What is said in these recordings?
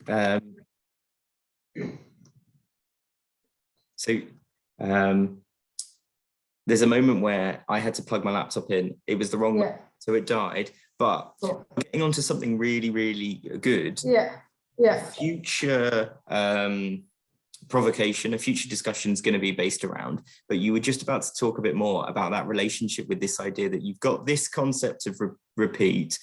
Um, so there's a moment where I had to plug my laptop in. It was the wrong way, so it died. But getting onto something really, really good. Future provocation, a future discussion is going to be based around, but you were just about to talk a bit more about that relationship with this idea that you've got this concept of repeat,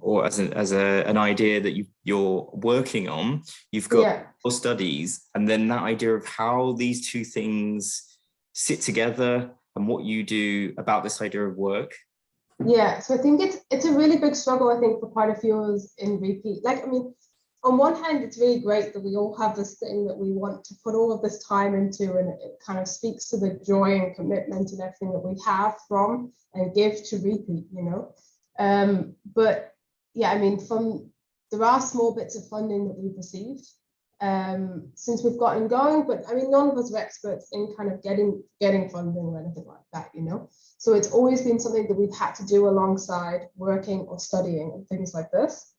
or as an idea that you're working on. You've got your studies, and then that idea of how these two things sit together and what you do about this idea of work. Yeah, so I think it's a really big struggle, I think, for quite a few of us in Re-Peat. Like, I mean, on one hand, it's really great that we all have this thing that we want to put all of this time into, and it kind of speaks to the joy and commitment and everything that we have from and give to Re-Peat, you know. But yeah, I mean, there are small bits of funding that we've received since we've gotten going, but I mean, none of us are experts in kind of getting funding or anything like that, you know. So it's always been something that we've had to do alongside working or studying and things like this.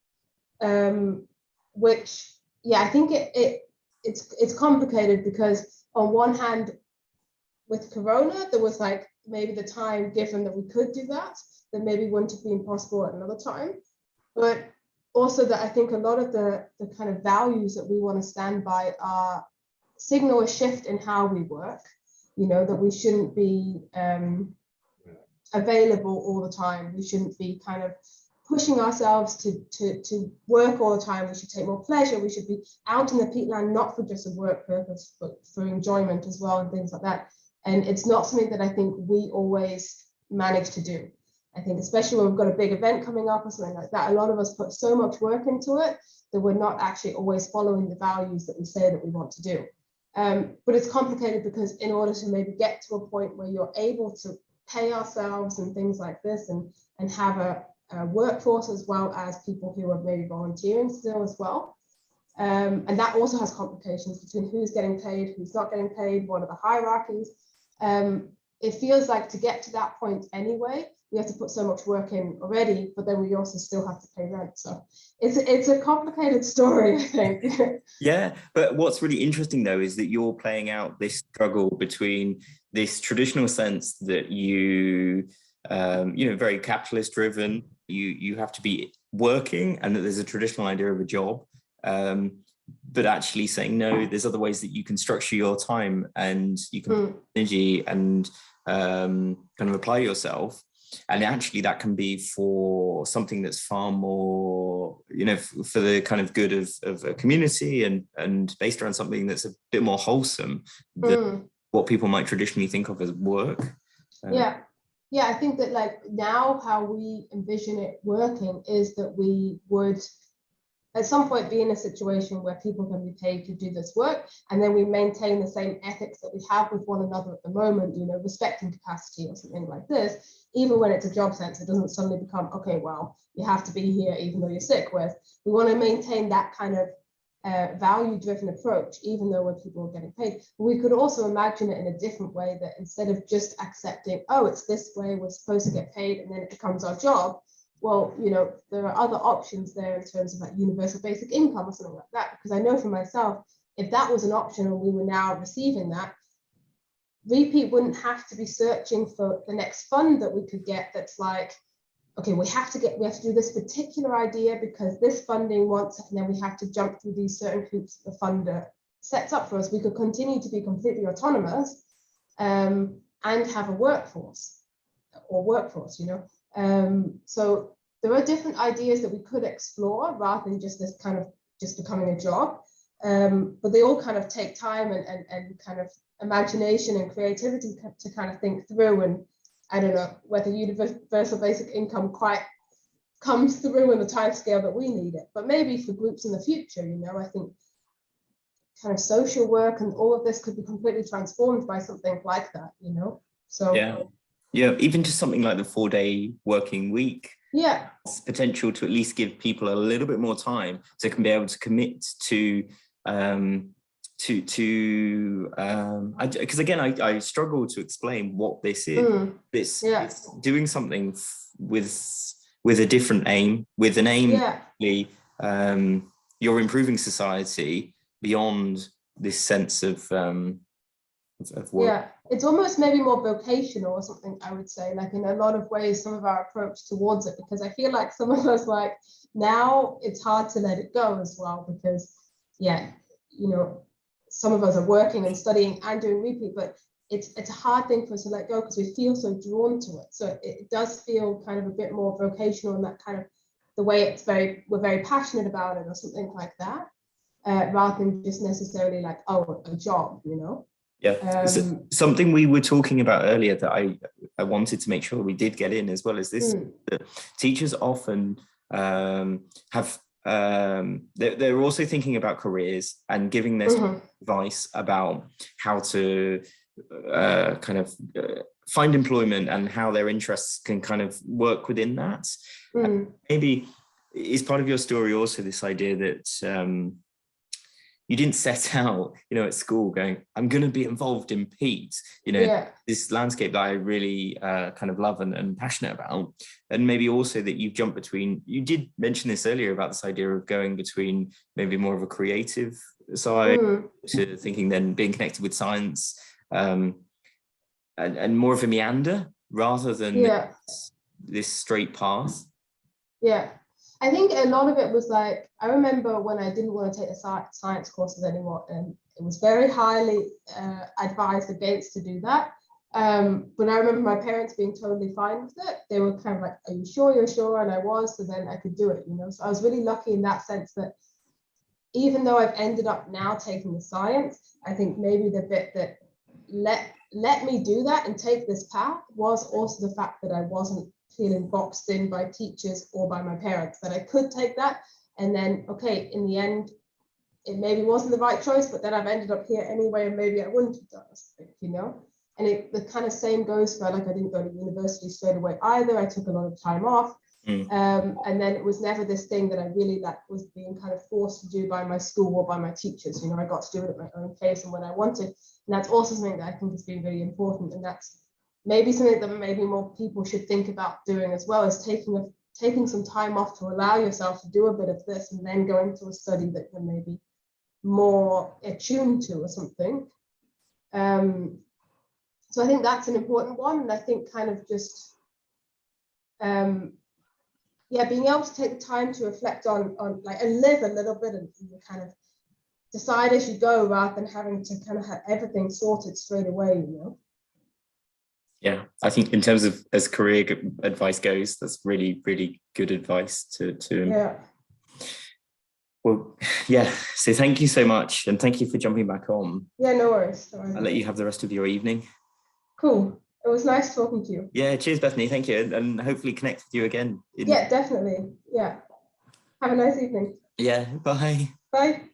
Which, yeah, I think it's complicated because on one hand, with Corona, there was like maybe the time given that we could do that maybe wouldn't have been possible at another time. But also that I think a lot of the kind of values that we want to stand by are signal a shift in how we work, you know, that we shouldn't be available all the time. We shouldn't be kind of pushing ourselves to work all the time. We should take more pleasure. We should be out in the peatland, not for just a work purpose, but for enjoyment as well and things like that. And it's not something that I think we always manage to do. I think especially when we've got a big event coming up or something like that, a lot of us put so much work into it that we're not actually always following the values that we say that we want to do. But it's complicated because in order to maybe get to a point where you're able to pay ourselves and things like this and have a workforce as well as people who are maybe volunteering still as well. And that also has complications between who's getting paid, who's not getting paid, what are the hierarchies. It feels like to get to that point anyway, we have to put so much work in already, but then we also still have to pay rent. So it's a complicated story, I think. Yeah, but what's really interesting though is that you're playing out this struggle between this traditional sense that you know, very capitalist driven, you have to be working, and that there's a traditional idea of a job, but actually saying no, there's other ways that you can structure your time and you can put energy and kind of apply yourself. And actually that can be for something that's far more, you know, for the kind of good of a community and based around Something that's a bit more wholesome than what people might traditionally think of as work. Yeah, I think that like now how we envision it working is that we would at some point be in a situation where people can be paid to do this work, and then we maintain the same ethics that we have with one another at the moment, you know, respecting capacity or something like this. Even when it's a job sense, it doesn't suddenly become, okay, well, you have to be here even though you're sick. Whereas we want to maintain that kind of value-driven approach, even though when people are getting paid. But we could also imagine it in a different way, that instead of just accepting, oh, it's this way, we're supposed to get paid, and then it becomes our job. Well, you know, there are other options there in terms of like universal basic income or something like that. Because I know for myself, if that was an option and we were now receiving that, Re-Peat wouldn't have to be searching for the next fund that we could get that's like, okay, we have to do this particular idea because this funding wants it, and then we have to jump through these certain hoops that the funder sets up for us. We could continue to be completely autonomous and have a workforce, you know. So there are different ideas that we could explore rather than just this kind of just becoming a job. But they all kind of take time and kind of imagination and creativity to kind of think through. And I don't know whether universal basic income quite comes through in the time scale that we need it, but maybe for groups in the future, you know, I think kind of social work and all of this could be completely transformed by something like that, you know. So yeah, even just something like the 4-day working week. Yeah, it's potential to at least give people a little bit more time to be able to commit to because again I struggle to explain what this is. It's doing something with a different aim, with an aim you're improving society beyond this sense of work. Yeah, it's almost maybe more vocational or something, I would say, like in a lot of ways, some of our approach towards it, because I feel like some of us, like now it's hard to let it go as well, because yeah, you know, some of us are working and studying and doing Re-Peat, but it's a hard thing for us to let go because we feel so drawn to it. So it does feel kind of a bit more vocational, and that kind of the way we're very passionate about it or something like that, rather than just necessarily like, oh, a job, you know. Yeah, so something we were talking about earlier that I wanted to make sure we did get in as well as this, that teachers often have, they're also thinking about careers and giving their advice about how to kind of find employment and how their interests can kind of work within that. Maybe is part of your story also this idea that you didn't set out, you know, at school going, I'm going to be involved in peat, you know, this landscape that I really kind of love and passionate about. And maybe also that you've jumped between, you did mention this earlier about this idea of going between maybe more of a creative side to thinking then being connected with science and more of a meander rather than this straight path. Yeah. I think a lot of it was like, I remember when I didn't want to take the science courses anymore, and it was very highly advised against to do that. But I remember my parents being totally fine with it. They were kind of like, are you sure you're sure? And I was, so then I could do it, you know? So I was really lucky in that sense that even though I've ended up now taking the science, I think maybe the bit that let me do that and take this path was also the fact that I wasn't feeling boxed in by teachers or by my parents, that I could take that. And then, okay, in the end, it maybe wasn't the right choice, but then I've ended up here anyway, and maybe I wouldn't have done something, you know? And the kind of same goes for, like, I didn't go to university straight away either. I took a lot of time off. And then it was never this thing that I really like was being kind of forced to do by my school or by my teachers. You know, I got to do it at my own pace and when I wanted. And that's also something that I think has been really important. And that's maybe something that maybe more people should think about doing as well, is taking some time off to allow yourself to do a bit of this and then going to a study that you're maybe more attuned to or something. So I think that's an important one. And I think kind of just, being able to take the time to reflect on like and live a little bit and kind of decide as you go rather than having to kind of have everything sorted straight away, you know. Yeah, I think in terms of as career advice goes, that's really, really good advice to Well, yeah, so thank you so much. And thank you for jumping back on. Yeah, no worries. I'll let you have the rest of your evening. Cool. It was nice talking to you. Yeah, cheers, Bethany. Thank you. And hopefully connect with you again. Yeah, definitely. Yeah. Have a nice evening. Yeah, bye. Bye.